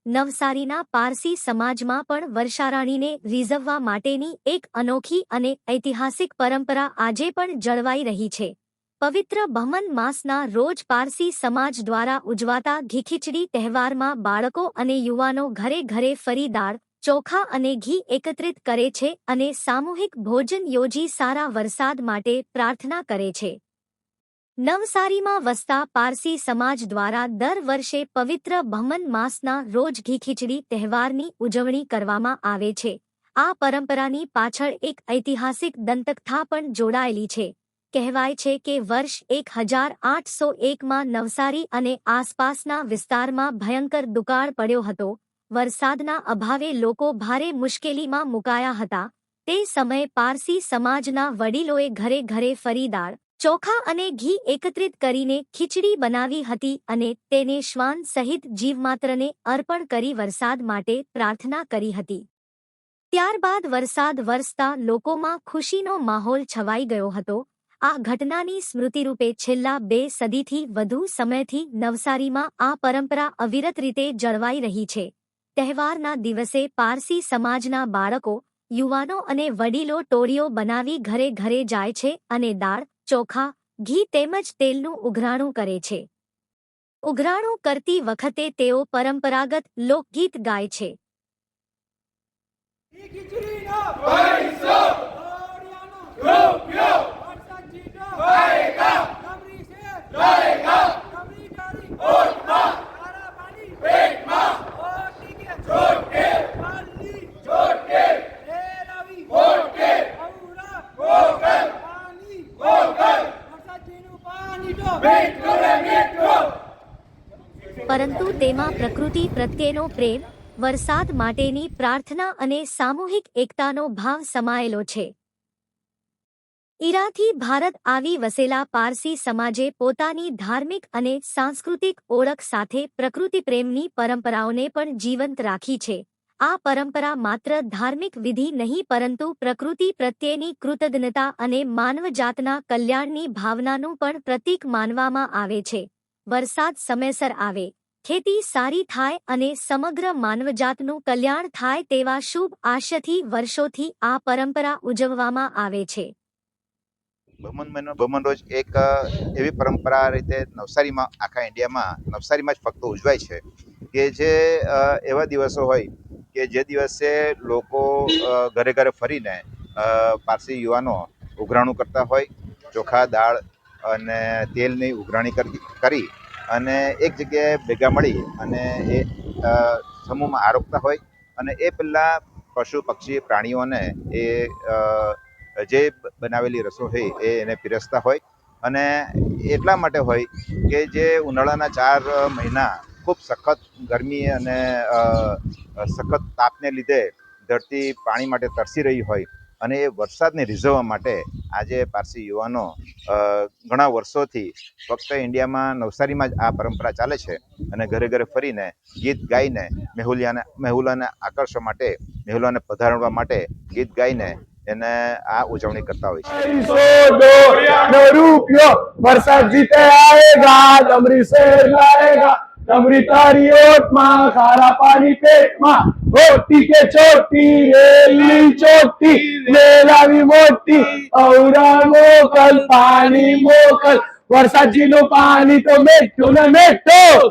નવસારીના પારસી સમાજમાં પણ વર્ષારાણીને રીઝવવા માટેની એક અનોખી અને ઐતિહાસિક પરંપરા આજે પણ જળવાઈ રહી છે। પવિત્ર બહમન માસના રોજ પારસી સમાજ દ્વારા ઉજવાતા ઘી-ખીચડી તહેવારમાં બાળકો અને યુવાનો ઘરે ઘરે ફરી દાળ, ચોખા અને ઘી એકત્રિત કરે છે અને સામૂહિક ભોજન યોજી સારા વરસાદ માટે પ્રાર્થના કરે છે। નવસારીમાં વસતા પારસી સમાજ દ્વારા દર વર્ષે પવિત્ર બહમન માસના રોજ ઘી-ખીચડી તહેવારની ઉજવણી કરવામાં આવે છે। આ પરંપરાની પાછળ એક ઐતિહાસિક દંતકથા પણ જોડાયેલી છે। કહેવાય છે કે વર્ષ 1801માં નવસારી અને આસપાસના વિસ્તારમાં ભયંકર દુકાળ પડ્યો હતો। વરસાદના અભાવે લોકો ભારે મુશ્કેલીમાં મુકાયા હતા। તે સમયે પારસી સમાજના વડીલોએ ઘરે ઘરે ફરી દાળ, ચોખા અને ઘી એકત્રિત કરીને ખીચડી બનાવી હતી અને તેને શ્વાન સહિત જીવમાત્રને અર્પણ કરી વરસાદ માટે પ્રાર્થના કરી હતી। ત્યારબાદ વરસાદ વરસતા લોકોમાં ખુશીનો માહોલ છવાઈ ગયો હતો। આ ઘટનાની સ્મૃતિરૂપે છેલ્લા 2 સદીથી વધુ સમયથી નવસારીમાં આ પરંપરા અવિરત રીતે જળવાઈ રહી છે। તહેવારના દિવસે પારસી સમાજના બાળકો, યુવાનો અને વડીલો ટોળીઓ બનાવી ઘરે ઘરે જાય છે અને દાળ, ચોખા, ઘી તેમજ તેલનું ઉઘરાણું કરે છે। ઉઘરાણું કરતી વખતે તેઓ પરંપરાગત લોકગીત ગાય છે। પરંતુ તેમાં પ્રકૃતિ પ્રત્યેનો પ્રેમ, વરસાદ માટેની પ્રાર્થના અને સામૂહિક એકતાનો ભાવ સમાયેલો છે। ઈરાનથી ભારત આવી વસેલા પારસી સમાજે પોતાની ધાર્મિક અને સાંસ્કૃતિક ઓળખ સાથે પ્રકૃતિપ્રેમની પરંપરાઓને પણ જીવંત રાખી છે। આ પરંપરા માત્ર ધાર્મિક વિધિ નહીં પરંતુ પ્રકૃતિ પ્રત્યેની કૃતજ્ઞતા અને માનવજાતના કલ્યાણની ભાવનાનું પણ પ્રતીક માનવામાં આવે છે। વરસાદ સમયસર આવે, ખેતી સારી થાય અને સમગ્ર માનવજાતનું કલ્યાણ થાય તેવા શુભ આશયથી વર્ષોથી આ પરંપરા ઉજવવામાં આવે છે। બહમન રોજ એક એવી પરંપરા રીતે નવસારીમાં, આખા ઇન્ડિયામાં નવસારીમાં જ ફક્ત ઉજવાય છે કે જે એવા દિવસો હોય કે જે દિવસે લોકો ઘરે ઘરે ફરીને પારસી યુવાનો ઉઘરાણું કરતા હોય, ચોખા, દાળ અને તેલની ઉઘરાણી કરી અને એક જગ્યાએ ભેગા મળી અને એ સમૂહમાં આરોગતા હોય અને એ પહેલાં પશુ પક્ષી પ્રાણીઓને એ જે બનાવેલી રસોઈ હોય એને પીરસતા હોય અને એટલા માટે હોય કે જે ઉનાળાના 4 મહિના ખૂબ સખત ગરમી અને સખત તાપને લીધે ધરતી પાણી માટે તરસી રહી હોય અને એ વરસાદને રીઝવવા માટે આજે પારસી યુવાનો ઘણા વર્ષોથી ફક્ત ઇન્ડિયામાં નવસારીમાં જ આ પરંપરા ચાલે છે અને ઘરે ઘરે ફરીને ગીત ગાઈને મેહુલાને આકર્ષવા માટે, મેહુલાને પધારવા માટે ગીત ગાઈને એને આ ઉજવણી કરતા હોય છે। વરસાદ જીતે આયેગા, ડમરી શેર લાયેગા, ડમરી તારી ઓટમાં, ખારા પાણી પેટમાં, હોટી કે ચોટી, રેલી ચોટી, રેલાવી મોટી, ઔરા મોકલ, પાણી મોકલ, વરસાદજીનું પાણી તો મીઠું ને મીઠું।